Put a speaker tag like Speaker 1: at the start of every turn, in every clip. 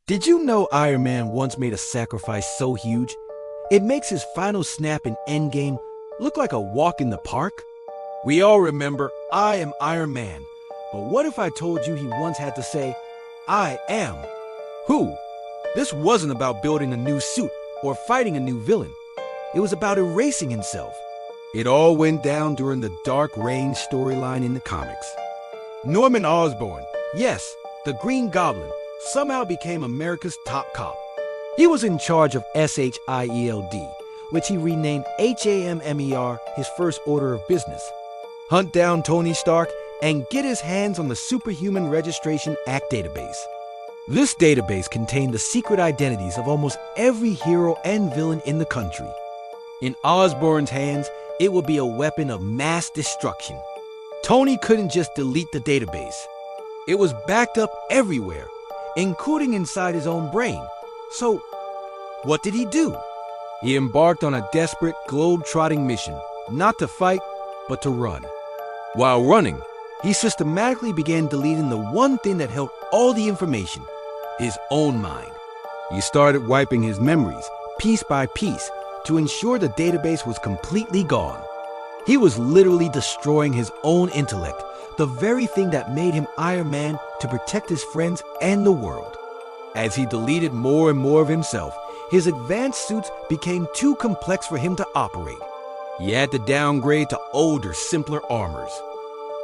Speaker 1: Did you know Iron Man once made a sacrifice so huge, it makes his final snap in Endgame look like a walk in the park? We all remember, I am Iron Man. But what if I told you he once had to say, I am? Who? This wasn't about building a new suit or fighting a new villain. It was about erasing himself. It all went down during the Dark Reign storyline in the comics. Norman Osborn, yes, the Green Goblin, somehow became America's top cop. He was in charge of SHIELD, which he renamed HAMMER, his first order of business. Hunt down Tony Stark and get his hands on the Superhuman Registration Act database. This database contained the secret identities of almost every hero and villain in the country. In Osborn's hands, it would be a weapon of mass destruction. Tony couldn't just delete the database. It was backed up everywhere, including inside his own brain. So, what did he do? He embarked on a desperate, globe-trotting mission, not to fight, but to run. While running, he systematically began deleting the one thing that held all the information, his own mind. He started wiping his memories, piece by piece, to ensure the database was completely gone. He was literally destroying his own intellect, the very thing that made him Iron Man to protect his friends and the world. As he deleted more and more of himself, his advanced suits became too complex for him to operate. He had to downgrade to older, simpler armors.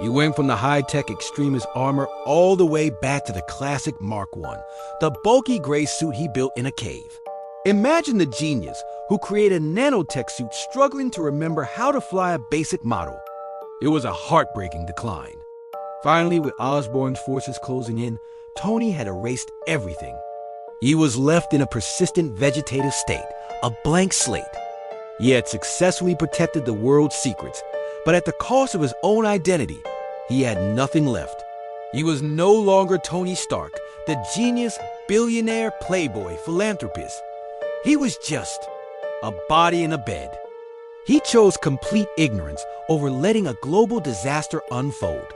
Speaker 1: He went from the high-tech Extremis armor all the way back to the classic Mark I, the bulky gray suit he built in a cave. Imagine the genius who created a nanotech suit struggling to remember how to fly a basic model. It was a heartbreaking decline. Finally, with Osborn's forces closing in, Tony had erased everything. He was left in a persistent vegetative state, a blank slate. He had successfully protected the world's secrets, but at the cost of his own identity, he had nothing left. He was no longer Tony Stark, the genius, billionaire, playboy, philanthropist. He was just a body in a bed. He chose complete ignorance over letting a global disaster unfold.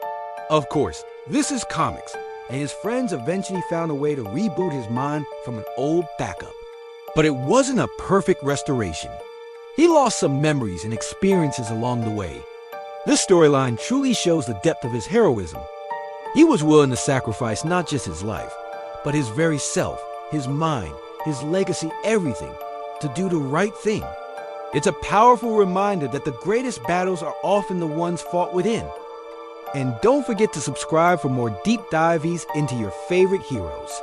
Speaker 1: Of course, this is comics, and his friends eventually found a way to reboot his mind from an old backup. But it wasn't a perfect restoration. He lost some memories and experiences along the way. This storyline truly shows the depth of his heroism. He was willing to sacrifice not just his life, but his very self, his mind, his legacy, everything, to do the right thing. It's a powerful reminder that the greatest battles are often the ones fought within. And don't forget to subscribe for more deep dives into your favorite heroes.